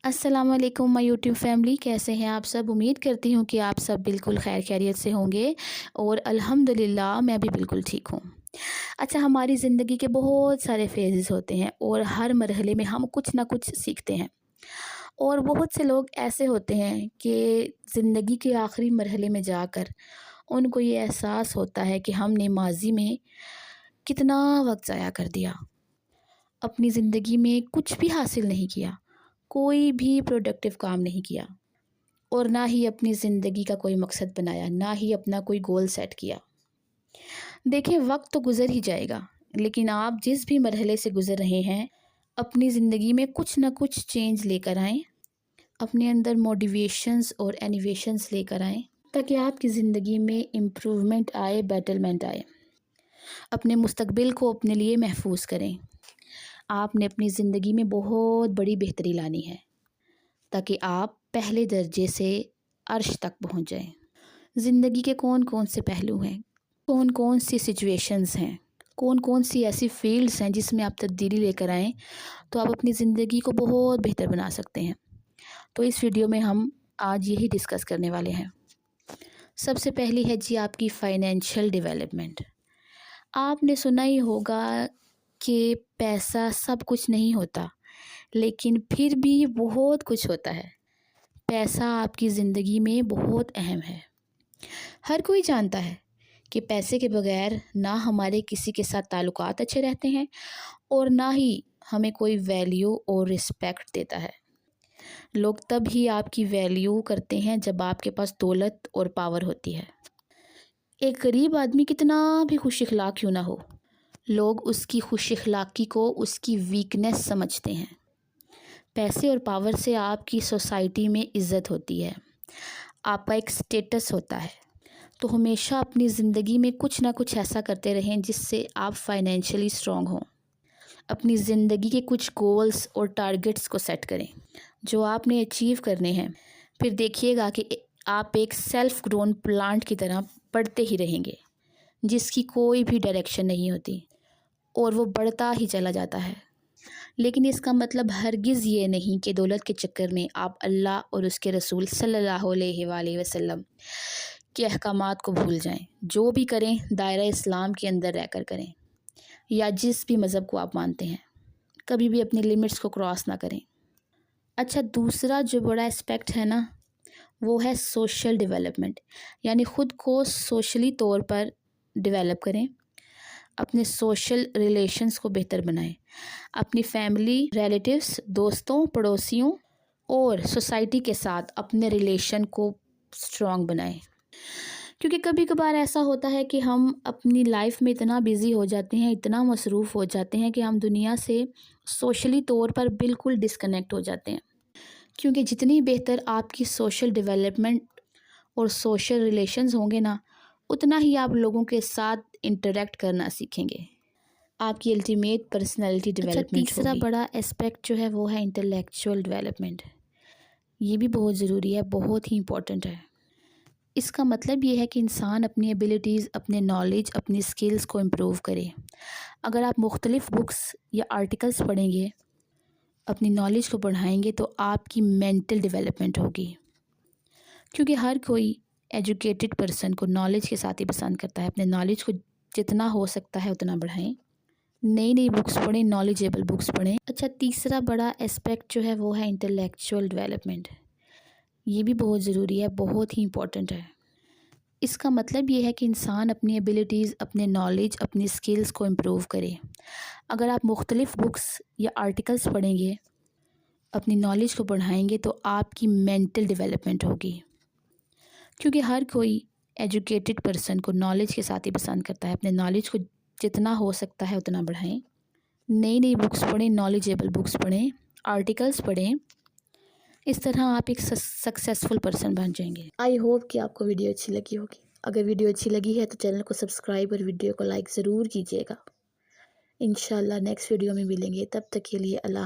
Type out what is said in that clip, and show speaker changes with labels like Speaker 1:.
Speaker 1: السلام علیکم مائی YouTube family, کیسے ہیں آپ سب؟ امید کرتی ہوں کہ آپ سب بالکل خیر خیریت سے ہوں گے اور الحمدللہ میں بھی بالکل ٹھیک ہوں۔ اچھا، ہماری زندگی کے بہت سارے فیزز ہوتے ہیں اور ہر مرحلے میں ہم کچھ نہ کچھ سیکھتے ہیں، اور بہت سے لوگ ایسے ہوتے ہیں کہ زندگی کے آخری مرحلے میں جا کر ان کو یہ احساس ہوتا ہے کہ ہم نے ماضی میں کتنا وقت ضائع کر دیا، اپنی زندگی میں کچھ بھی حاصل نہیں کیا، کوئی بھی پروڈکٹیو کام نہیں کیا، اور نہ ہی اپنی زندگی کا کوئی مقصد بنایا، نہ ہی اپنا کوئی گول سیٹ کیا۔ دیکھیں، وقت تو گزر ہی جائے گا، لیکن آپ جس بھی مرحلے سے گزر رہے ہیں اپنی زندگی میں کچھ نہ کچھ چینج لے کر آئیں، اپنے اندر موٹیویشنز اور انیویشنز لے کر آئیں تاکہ آپ کی زندگی میں امپروومنٹ آئے، بیٹرمنٹ آئے۔ اپنے مستقبل کو اپنے لیے محفوظ کریں۔ آپ نے اپنی زندگی میں بہت بڑی بہتری لانی ہے تاکہ آپ پہلے درجے سے عرش تک پہنچ جائیں۔ زندگی کے کون کون سے پہلو ہیں، کون کون سی سچویشنز ہیں، کون کون سی ایسی فیلڈز ہیں جس میں آپ تبدیلی لے کر آئیں تو آپ اپنی زندگی کو بہت بہتر بنا سکتے ہیں۔ تو اس ویڈیو میں ہم آج یہی ڈسکس کرنے والے ہیں۔ سب سے پہلی ہے جی آپ کی فائنینشیل ڈیولپمنٹ۔ آپ نے سنا ہی ہوگا کہ پیسہ سب کچھ نہیں ہوتا، لیکن پھر بھی بہت کچھ ہوتا ہے۔ پیسہ آپ کی زندگی میں بہت اہم ہے۔ ہر کوئی جانتا ہے کہ پیسے کے بغیر نہ ہمارے کسی کے ساتھ تعلقات اچھے رہتے ہیں اور نہ ہی ہمیں کوئی ویلیو اور رسپیکٹ دیتا ہے۔ لوگ تب ہی آپ کی ویلیو کرتے ہیں جب آپ کے پاس دولت اور پاور ہوتی ہے۔ ایک غریب آدمی کتنا بھی خوش اخلاق کیوں نہ ہو، لوگ اس کی خوش اخلاقی کو اس کی ویکنیس سمجھتے ہیں۔ پیسے اور پاور سے آپ کی سوسائٹی میں عزت ہوتی ہے، آپ کا ایک سٹیٹس ہوتا ہے۔ تو ہمیشہ اپنی زندگی میں کچھ نہ کچھ ایسا کرتے رہیں جس سے آپ فائنینشلی اسٹرانگ ہوں۔ اپنی زندگی کے کچھ گولز اور ٹارگٹس کو سیٹ کریں جو آپ نے اچیو کرنے ہیں، پھر دیکھیے گا کہ آپ ایک سیلف گرون پلانٹ کی طرح بڑھتے ہی رہیں گے جس کی کوئی بھی ڈائریکشن نہیں ہوتی اور وہ بڑھتا ہی چلا جاتا ہے۔ لیکن اس کا مطلب ہرگز یہ نہیں کہ دولت کے چکر میں آپ اللہ اور اس کے رسول صلی اللہ علیہ وآلہ وسلم کے احکامات کو بھول جائیں۔ جو بھی کریں دائرہ اسلام کے اندر رہ کر کریں، یا جس بھی مذہب کو آپ مانتے ہیں، کبھی بھی اپنی لیمٹس کو کراس نہ کریں۔ اچھا، دوسرا جو بڑا اسپیکٹ ہے نا، وہ ہے سوشل ڈیولپمنٹ، یعنی خود کو سوشلی طور پر ڈیولپ کریں، اپنے سوشل ریلیشنز کو بہتر بنائیں، اپنی فیملی، ریلیٹیوز، دوستوں، پڑوسیوں اور سوسائٹی کے ساتھ اپنے ریلیشن کو اسٹرانگ بنائیں۔ کیونکہ کبھی کبھار ایسا ہوتا ہے کہ ہم اپنی لائف میں اتنا بیزی ہو جاتے ہیں، اتنا مصروف ہو جاتے ہیں کہ ہم دنیا سے سوشلی طور پر بالکل ڈسکنیکٹ ہو جاتے ہیں۔ کیونکہ جتنی بہتر آپ کی سوشل ڈیولپمنٹ اور سوشل ریلیشنز ہوں گے نا، اتنا ہی آپ لوگوں کے ساتھ انٹریکٹ کرنا سیکھیں گے، آپ کی الٹیمیٹ پرسنالٹی ڈیولپمنٹ ہوگی۔ تیسرا بڑا اسپیکٹ جو ہے وہ ہے انٹلیکچوئل ڈیولپمنٹ۔ یہ بھی بہت ضروری ہے، بہت ہی امپورٹنٹ ہے۔ اس کا مطلب یہ ہے کہ انسان اپنی ایبیلٹیز، اپنے نالج، اپنی سکلز کو امپروو کرے۔ اگر آپ مختلف بکس یا آرٹیکلز پڑھیں گے، اپنی نالج کو بڑھائیں گے، تو آپ کی مینٹل ڈیولپمنٹ ہوگی۔ کیونکہ ہر کوئی ایجوکیٹڈ پرسن کو نالج کے ساتھ ہی پسند کرتا ہے۔ اپنے نالج کو جتنا ہو سکتا ہے اتنا بڑھائیں، نئی نئی بکس پڑھیں، نالجیبل بکس پڑھیں۔ اچھا، تیسرا بڑا اسپیکٹ جو ہے وہ ہے انٹلیکچوئل ڈیولپمنٹ۔ یہ بھی بہت ضروری ہے، بہت ہی امپورٹنٹ ہے۔ اس کا مطلب یہ ہے کہ انسان اپنی ایبیلٹیز، اپنے نالج، اپنی سکلز کو امپروو کرے۔ اگر آپ مختلف بکس یا آرٹیکلز پڑھیں گے، اپنی نالج کو بڑھائیں گے، تو آپ کی مینٹل ڈیولپمنٹ ہوگی۔ کیونکہ ہر کوئی ایجوکیٹڈ پرسن کو نالج کے ساتھ ہی پسند کرتا ہے۔ اپنے نالج کو جتنا ہو سکتا ہے اتنا بڑھائیں، نئی نئی بکس پڑھیں، نالجیبل بکس پڑھیں، آرٹیکلز پڑھیں۔ اس طرح آپ ایک سکسیسفل پرسن بن جائیں گے۔ آئی ہوپ کہ آپ کو ویڈیو اچھی لگی ہوگی۔ اگر ویڈیو اچھی لگی ہے تو چینل کو سبسکرائب اور ویڈیو کو لائک ضرور کیجیے گا۔ انشاءاللہ نیکسٹ ویڈیو میں ملیں گے، تب تک کے لیے اللہ